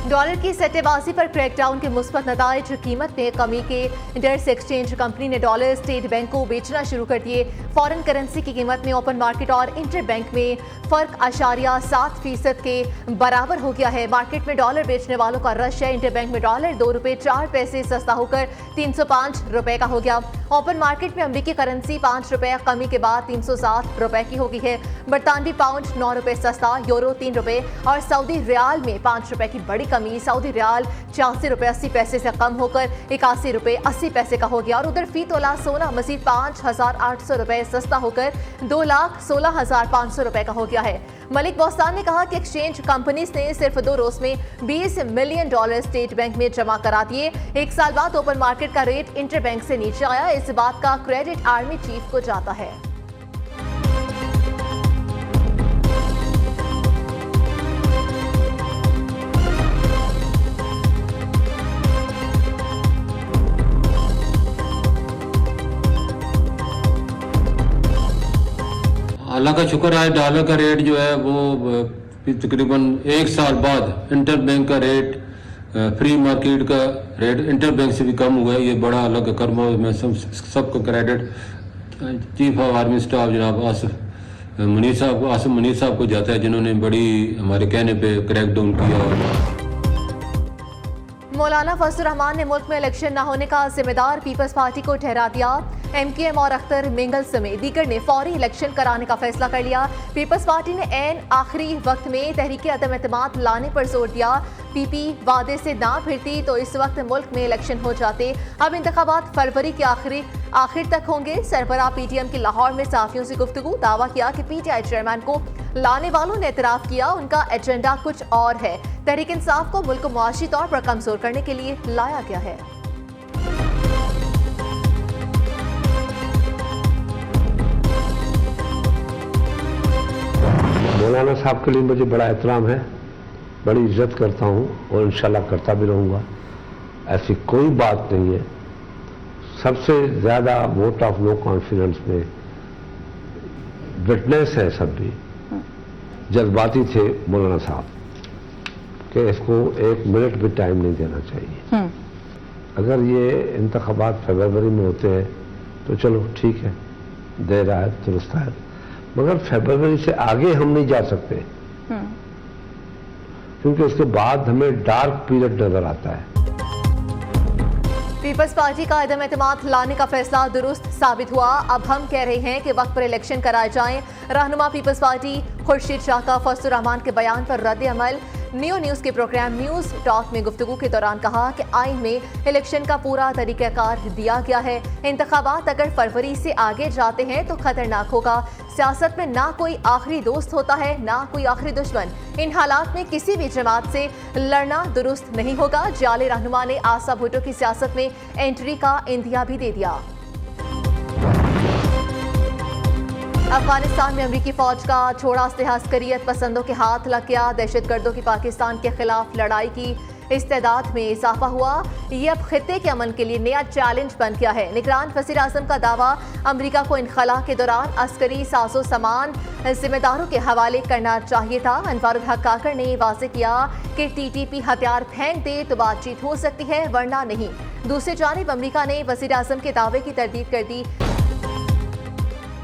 Dollar की सट्टेबाजी पर क्रैकडाउन के मुस्बत नताइज, कीमत में कमी के डर से एक्सचेंज कंपनी ने डॉलर स्टेट बैंक को बेचना शुरू कर दिए। फॉरेन करेंसी की कीमत में ओपन मार्केट और इंटर बैंक में फर्क 0.7% के बराबर हो गया है। मार्केट में डॉलर बेचने वालों का रश है। इंटर बैंक में डॉलर 2 रुपए 4 पैसे सस्ता होकर 305 रुपए का हो गया। ओपन मार्केट में अमेरिकी करेंसी 5 रुपए कमी के बाद 307 रुपए की हो गई है। बरतानवी पाउंड 9 रुपए सस्ता, यूरो 3 रुपए और सऊदी रियाल में 5 रुपए की बड़ी कमी। सऊदी रियाल 86 रुपए 80 पैसे से कम होकर 81 रुपए 80 पैसे का हो गया। और उधर फी तोला सोना मजीद 5,800 रुपए सस्ता होकर 2,16,500 रुपए का हो गया है। मलिक बोस्तान ने कहा कि एक्सचेंज कंपनीज ने सिर्फ 2 रोज में $20 मिलियन स्टेट बैंक में जमा करा दिए। 1 साल बाद ओपन मार्केट का रेट इंटर बैंक से नीचे आया। इस बात का क्रेडिट आर्मी चीफ को जाता है। अल्लाह का शुक्र है, डॉलर का रेट जो है वो तकरीबन 1 साल बाद इंटर बैंक का रेट फ्री मार्केट का रेट इंटर बैंक से भी कम हुआ है। ये बड़ा अल्लाह का कर्म है। मैं सबको credit chief of army staff जनाब आसिफ मुनीर साहब को जाता है, जिन्होंने बड़ी हमारे कहने पे क्रैकडाउन किया। मौलाना फजलुर रहमान ने मुल्क में इलेक्शन न होने का जिम्मेदार पीपल्स पार्टी को ठहरा दिया। MKM और अख्तर मिंगल समेत दीगर ने फौरी इलेक्शन कराने का फैसला कर लिया। पीपल्स पार्टी ने ऐन आखिरी वक्त में तहरीक अदम एतमाद लाने पर जोर दिया। PP वादे से ना फिरती तो इस वक्त मुल्क में इलेक्शन हो जाते। अब इंतखाबात फरवरी के आखिर तक होंगे। सरबराह PTM की लाहौर में सहाफियों से गुफ्तगू, दावा किया कि PTI चेयरमैन को लाने वालों ने एतराफ किया उनका एजेंडा कुछ और है। तहरीक इंसाफ को मुल्क को मुआशी तौर पर कमजोर करने के लिए लाया गया है। मौलाना साहब के लिए मुझे बड़ा एहतराम है, बड़ी इज्जत करता हूँ और इंशाल्लाह करता भी रहूँगा। ऐसी कोई बात नहीं है। सबसे ज़्यादा वोट ऑफ नो कॉन्फिडेंस में विटनेस है, सब भी जज्बाती थे मौलाना साहब कि इसको 1 मिनट भी टाइम नहीं देना चाहिए। अगर ये इंतखाबात फरवरी में होते हैं तो चलो ठीक है, दे रहा है, दुरुस्त है, मगर फरवरी से आगे हम नहीं जा सकते क्योंकि उसके बाद हमें डार्क पीरियड नजर आता है। पीपल्स पार्टी का अदम एतमाद लाने का फैसला दुरुस्त साबित हुआ। अब हम कह रहे हैं कि वक्त पर इलेक्शन कराए जाएं। रहनुमा पीपल्स पार्टी खुर्शीद शाह का फजलुर रहमान के बयान पर रद्द अमल। न्यूज़ के प्रोग्राम न्यूज़ टॉक में गुफ्तगू के दौरान कहा कि आइन में इलेक्शन का पूरा तरीक़ाकार दिया गया है। इंतखाबात अगर फरवरी से आगे जाते हैं तो खतरनाक होगा। सियासत में ना कोई आखिरी दोस्त होता है, ना कोई आखिरी दुश्मन। इन हालात में किसी भी जमात से लड़ना दुरुस्त नहीं होगा। जाले रहनुमा ने आशा भुट्टो की सियासत में एंट्री का इंदिया भी दे दिया। अफगानिस्तान में अमरीकी फौज का छोड़ा असलहा अस्करियत पसंदों के हाथ लग गया। दहशतगर्दों की पाकिस्तान के खिलाफ लड़ाई की इस्तेदाद में इजाफा हुआ। ये अब खित्ते के अमन के लिए नया चैलेंज बन गया है। निगरान वज़ीर आज़म का दावा, अमरीका को इनखला के दौरान अस्करी साजो सामान जिम्मेदारों के हवाले करना चाहिए था। अनवारुल हक काकर ने वाज़ेह किया कि TTP हथियार फेंक दे तो बातचीत हो सकती है, वरना नहीं। दूसरी जानिब अमरीका ने वज़ीर आज़म के दावे की तरदीद कर दी।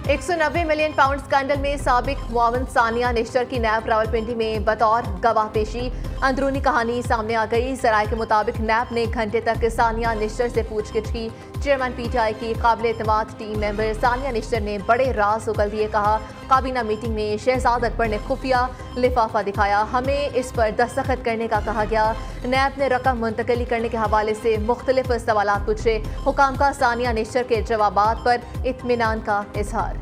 190 मिलियन पाउंड स्कैंडल में साबिक मुआवन सानिया निश्तर की नैब रावलपिंडी में बतौर गवाह पेशी। अंदरूनी कहानी सामने आ गई। जराये के मुताबिक नैब ने घंटे तक सानिया निश्तर से पूछगिछ की। चेयरमैन PTI की काबिल एतमाद टीम मेंबर सानिया निश्तर ने बड़े राज उगल दिए। कहा, काबीना मीटिंग में शहजाद अकबर ने खुफिया लिफाफा दिखाया, हमें इस पर दस्तखत करने का कहा गया। नैब ने रकम मुंतकली करने के हवाले से मुख्तलिफ सवालात पूछे। हुकाम का सानिया निश्तर के जवाबात पर इत्मीनान का इजहार।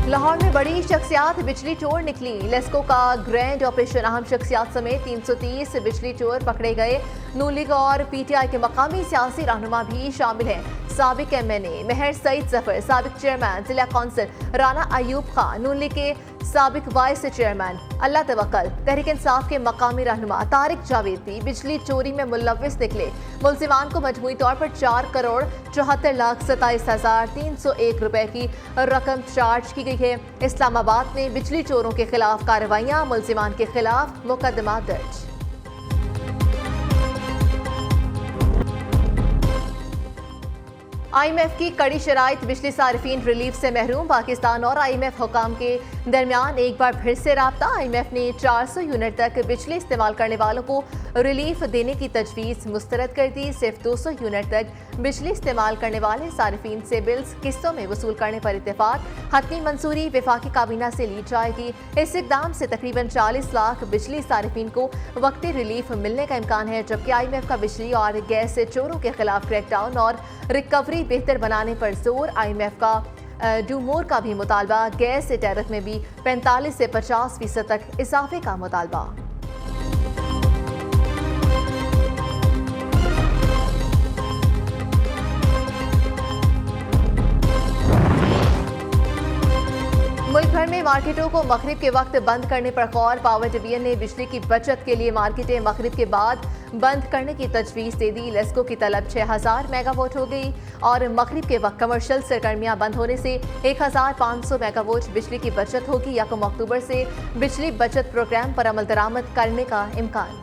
लाहौर में बड़ी शख्सियात बिजली चोर निकली। लेस्को का ग्रैंड ऑपरेशन, अहम शख्सियात समेत 330 बिजली चोर पकड़े गए। नून लीग और PTI के मकामी सियासी रहनुमा भी शामिल हैं। साबिक MNA मेहर सईद जफर, साबिक चेयरमैन जिला कौंसिल राना अयूब खान, नून लीग के साबिक वाइस चेयरमैन अल्लाह तवक्कल, तहरीक इंसाफ के मकामी रहनुमा तारिक जावेद भी बिजली चोरी में मुलव्विस निकले। मुलजिमान को मजमूई तौर पर 4,74,27,301 रुपए की रकम चार्ज की गई है। इस्लामाबाद में बिजली चोरों के खिलाफ कार्रवाइयां, मुलजिमान के खिलाफ मुकदमा दर्ज। IMF की कड़ी शराइत, बिजली सारिफीन रिलीफ से महरूम। पाकिस्तान और IMF हुकाम के दरमियान एक बार फिर से राब्ता। IMF ने 400 यूनिट तक बिजली इस्तेमाल करने वालों को रिलीफ देने की तजवीज़ मुस्तरद कर दी। सिर्फ 200 यूनिट तक बिजली इस्तेमाल करने वाले सारिफीन से बिल्स किस्तों में वसूल करने पर इत्तेफाक। हतमी मंसूरी वफाकी काबीना से ली जाएगी। इस इकदाम से तकरीबन 40 लाख बिजली सारिफीन को वक्ती रिलीफ मिलने का इम्कान है, जबकि IMF का बिजली और गैस से चोरों के खिलाफ क्रैकडाउन और रिकवरी बेहतर बनाने पर जोर। IMF का डू मोर का भी मुतालबा। गैस टैरिफ में भी 45 से 50% तक इजाफे का मुतालबा। मुल्क भर में मार्केटों को मगरिब के वक्त बंद करने पर गौर। पावर डिवीजन ने बिजली की बचत के लिए मार्केटें मगरिब के बाद बंद करने की तजवीज़ दे दी। लेस्को की तलब 6000 मेगावाट हो गई और मगरिब के वक्त कमर्शियल सरगर्मियां बंद होने से 1500 मेगावाट बिजली की बचत होगी। 1 अक्टूबर से बिजली बचत प्रोग्राम पर अमल दरामद करने का इम्कान।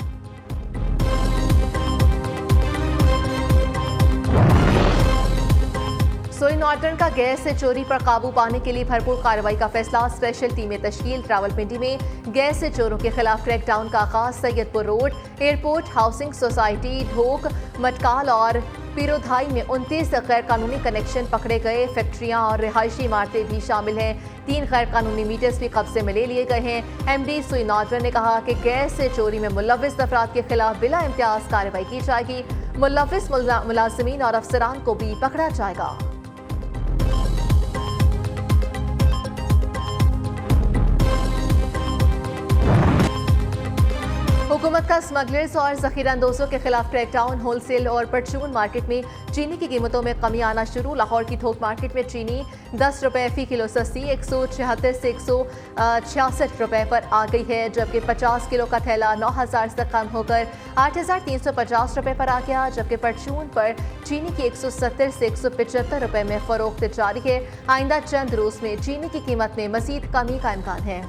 सोई नॉर्टन का गैस से चोरी पर काबू पाने के लिए भरपूर कार्रवाई का फैसला। स्पेशल टीमें तश्कील। रावलपिंडी में गैस से चोरों के खिलाफ क्रैकडाउन का आगाज। Saidpur road, airport, housing society, Dhok, Matkal और पिरोधाई में 29 गैर कानूनी कनेक्शन पकड़े गए। फैक्ट्रियां और रिहायशी इमारतें भी शामिल हैं। 3 गैर कानूनी मीटर्स भी कब्जे में ले लिए गए हैं। MD सोई नॉर्टन ने कहा कि गैस से चोरी में मुलव्विस अफराद के खिलाफ बिला इम्तियाज कार्रवाई की जाएगी। मुलव्विस मुलाजिमीन और अफसरान को भी पकड़ा जाएगा। हुकूमत का स्मगलर्स और जखीरांदोजों के खिलाफ क्रैकडाउन। होलसेल और परचून मार्केट में चीनी की कीमतों में कमी आना शुरू। लाहौर की थोक मार्केट में चीनी 10 रुपए फी किलो सस्ती 176 से 166 रुपए पर आ गई है, जबकि 50 किलो का थैला 9000 से कम होकर 8350 रुपए पर आ गया। जबकि परचून पर चीनी की 170 से 175 रुपए में फरोख्त जारी है। आइंदा चंद रोज में चीनी की कीमत में मजीद कमी का इम्कान है।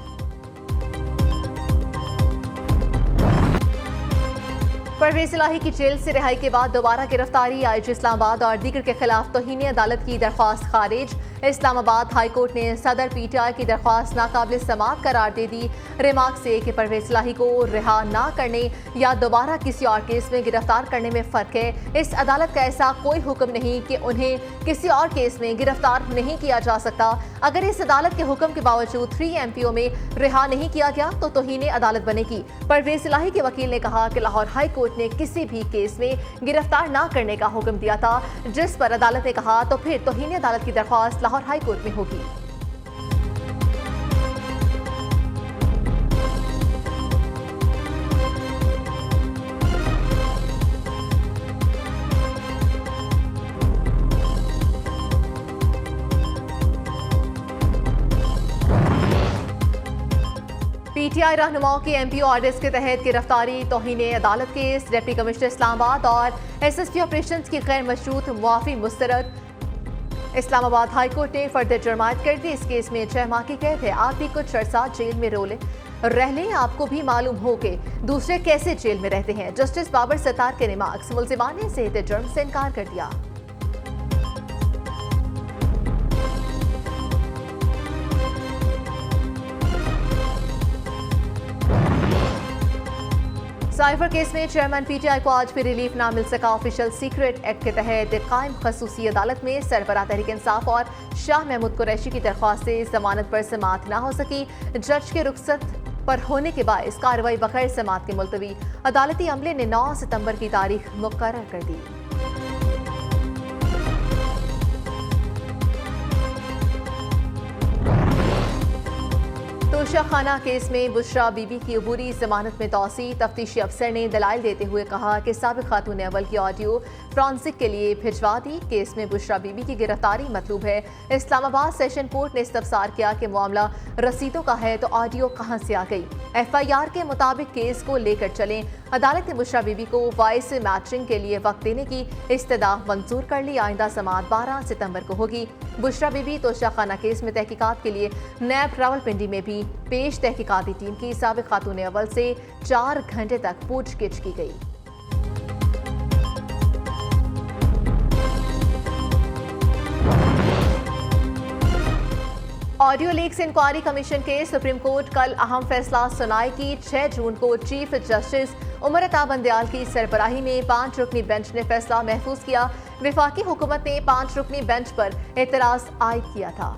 परवेज इलाही की जेल से रिहाई के बाद दोबारा गिरफ्तारी। IG इस्लामाबाद और दीगर के खिलाफ तौहीन अदालत की दरख्वास्त खारिज। इस्लामाबाद हाई कोर्ट ने सदर PTI की दरख्वास्त नाकाबिल समाअत करार दे दी। रिमार्क से कि परवेज इलाही को रिहा ना करने या दोबारा किसी और केस में गिरफ्तार करने में फ़र्क है। इस अदालत का ऐसा कोई हुक्म नहीं कि उन्हें किसी और केस में गिरफ्तार नहीं किया जा सकता। अगर इस अदालत के हुक्म के बावजूद 3 MPO में रिहा नहीं किया गया तो तौहीन अदालत बनेगी। परवेज इलाही के वकील ने कहा कि लाहौर हाई कोर्ट ने किसी भी केस में गिरफ्तार न करने का हुक्म दिया था, जिस पर अदालत ने कहा तो फिर तौहीन अदालत की दरख्वास्त लाहौर हाई कोर्ट में होगी। PTI रहनुमाओं की MPO ऑर्डर्स के तहत गिरफ्तारी। तौहीन अदालत केस। डिप्टी कमिश्नर इस्लामाबाद और SSP ऑपरेशंस की गैर मशरूत मुआफी मुस्तरद। इस्लामाबाद हाई कोर्ट ने फर्दर जुर्मायत कर दी। इस केस में 6 माह की कैद है। आप भी कुछ अरसा जेल में रह लें, आपको भी मालूम हो कि दूसरे कैसे जेल में रहते हैं। जस्टिस बाबर सत्तार के रिमार्क्स। मुलजिमान ने सेहत जुर्म से इनकार कर दिया। साइफर केस में चेयरमैन PTI को आज भी रिलीफ ना मिल सका। ऑफिशियल सीक्रेट एक्ट के तहत कायम खसूसी अदालत में सरबराह तहरीक इंसाफ और शाह महमूद कुरैशी की दरख्वास्त से जमानत पर समाअत ना हो सकी। जज के रुखसत पर होने के बायस कार्रवाई बगैर समाअत के मुलतवी। अदालती अमले ने 9 सितंबर की तारीख मुकर्रर कर दी। तो तोशा खाना केस में बुशरा बीबी की अबूरी जमानत में तौसी। तफ्तीशी अफसर ने दलाइल देते हुए कहा कि साबिक खातून अव्वल की ऑडियो फ्रांसिक के लिए भिजवा दी। केस में बुशरा बीबी की गिरफ्तारी मतलूब है। इस्लामाबाद सेशन कोर्ट ने इस्तफसार किया कि मामला रसीदों का है तो ऑडियो कहां से आ गई। FIR के मुताबिक केस को लेकर चलें। अदालत ने बुशरा बीबी को वॉइस मैचिंग के लिए वक्त देने की इस्तदा मंजूर कर ली। आइंदा समाअत 12 सितंबर को होगी। बुशरा बीबी तोशा खाना केस में तहकीकात के लिए नैब रावलपिंडी में भी पेश। तहकीकाती टीम की साबिक खातून अव्वल से 4 घंटे तक पूछगिछ की गई। ऑडियो लीक्स इंक्वायरी कमीशन के सुप्रीम कोर्ट कल अहम फैसला सुनाएगी। 6 जून को चीफ जस्टिस उमर अता बंदयाल की सरबराही में 5 रुकनी बेंच ने फैसला महफूज किया। विफाकी हुकूमत ने 5 रुकनी बेंच पर एतराज आयद किया था।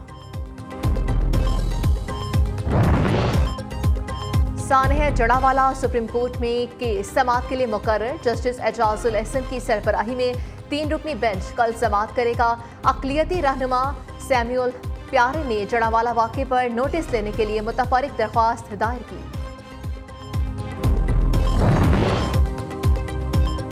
सानह जड़ावाला सुप्रीम कोर्ट में केस समाअत के लिए मुकर्रर। जस्टिस एजाजुल एहसन की सरबराही में 3 रुकनी बेंच कल समाअत करेगा। अक़लियती रहनुमा सैमुअल प्यारे ने जड़ावाला वाक़े पर नोटिस लेने के लिए मुतफर्रिक दरख्वास्त दायर की।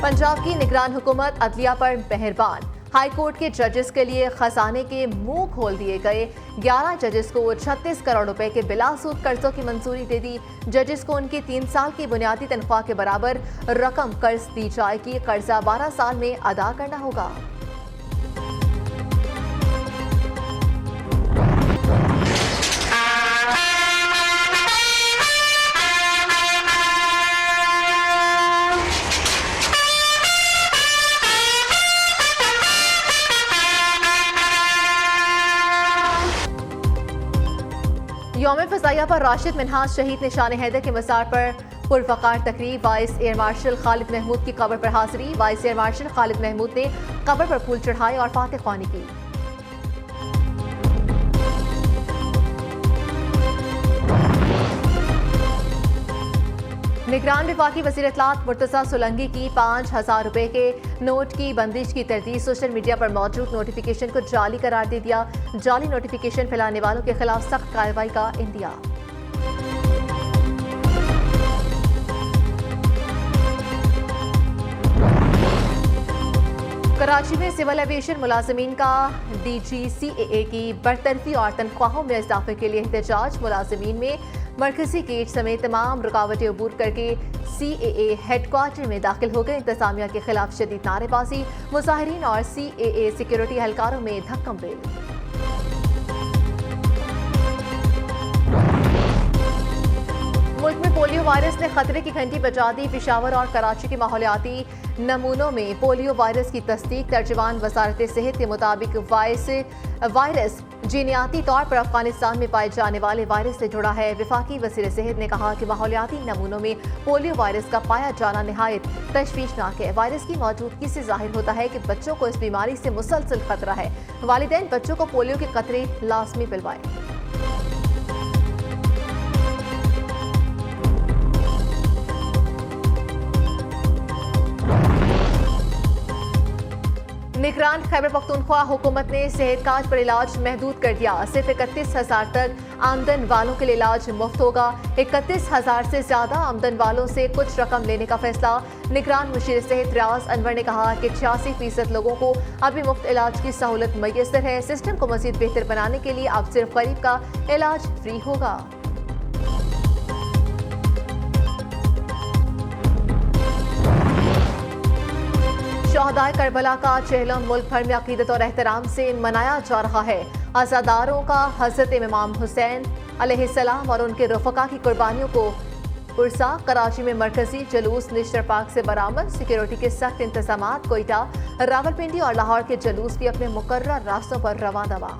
पंजाब की निगरान हुकूमत अदलिया पर मेहरबान। हाई कोर्ट के जजेस के लिए खजाने के मुंह खोल दिए गए। 11 जजेस को 36 करोड़ रुपए के बिलासूद कर्जों की मंजूरी दे दी। जजेस को उनकी 3 साल की बुनियादी तनख्वाह के बराबर रकम कर्ज दी जाएगी। कर्जा 12 साल में अदा करना होगा। यौम फ़ज़ाइया पर राशिद मिन्हाज शहीद निशान हैदर के मज़ार पर पुरवकार तकरीब। Vice air marshal Khalid Mahmood की कब्र पर हाजिरी। Vice air marshal Khalid Mahmood ने कब्र पर फूल चढ़ाए और फातिह ख्वानी की। निगरान विफाकी वज़ीर इत्तलात मुर्तज़ा सोलंकी की 5000 रुपए के नोट की बंदिश की तरदीद। सोशल मीडिया पर मौजूद नोटिफिकेशन को जाली करार दे दिया। जाली नोटिफिकेशन फैलाने वालों के खिलाफ सख्त कार्रवाई का इंदिया। कराची में सिविल एविएशन मुलाजमीन का DGCAA की बरतरफी और तनख्वाहों में इजाफे के लिए एहतजाज। मुलाजमीन में मरकजी गेट समेत तमाम रुकावटें अबूर करके CAA हेडक्वार्टर में दाखिल हो गए। इंतजामिया के खिलाफ शदीद नारेबाजी। मुजाहिरीन और CAA सिक्योरिटी एहलकारों में धक्कम बेल। मुल्क में पोलियो वायरस ने खतरे की घंटी बजा दी। पेशावर और कराची के माहौलियाती नमूनों में पोलियो वायरस की तस्दीक। तर्जुमान वजारत सेहत के मुताबिक वायरस जीनियाती तौर पर अफगानिस्तान में पाए जाने वाले वायरस से जुड़ा है। विफाकी वज़ीर सेहत ने कहा कि माहौलियाती नमूनों में पोलियो वायरस का पाया जाना निहायत तशवीशनाक है। वायरस की मौजूदगी से जाहिर होता है कि बच्चों को इस बीमारी से मुसलसल खतरा है। वालिदैन बच्चों को पोलियो के कतरे लाजमी पिलवाएं। निगरान खैबर पख्तूनख्वा हुकूमत ने सेहत कार्ड पर इलाज महदूद कर दिया। सिर्फ 31,000 तक आमदन वालों के लिए इलाज मुफ्त होगा। 31,000 से ज्यादा आमदन वालों से कुछ रकम लेने का फैसला। निगरान मुशीर सेहत रियाज अनवर ने कहा कि 86% लोगों को अभी मुफ्त इलाज की सहूलत मैसर है। सिस्टम को मजीद बेहतर बनाने के लिए अब सिर्फ गरीब का इलाज फ्री होगा। शहदाए करबला का चहलम मुल्क भर में अकीदत और एहतराम से मनाया जा रहा है। अज़ादारों का हज़रत इमाम हुसैन अलैहिस्सलाम और उनके रफ़का की कुर्बानियों को पुरसा। कराची में मरकजी जुलूस निश्तर पार्क से बरामद। सिक्योरिटी के सख्त इंतजामात। कोयटा, रावलपिंडी और लाहौर के जुलूस भी अपने मुकर्रर रास्तों पर रवा दवा।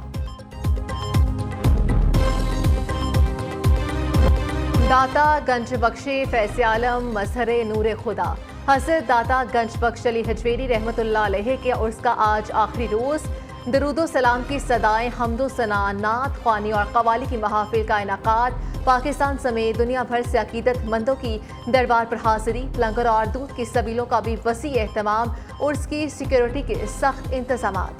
दाता गंज बख्शे फैज़ आलम मजहर नूर खुदा। हज़रत दाता गंज बख्श अली हजवेरी रहमतुल्लाह अलैह के उर्स का आज आखिरी रोज़। दरूदो सलाम की सदाएं, हम्दो सना, नात ख्वानी और कवाली की महाफिल का इनाकात। पाकिस्तान समेत दुनिया भर से अकीदतमंदों की दरबार पर हाजिरी। लंगर और दूध की सबीलों का भी वसी एहतमाम। उर्स की सिक्योरिटी के सख्त इंतजामात।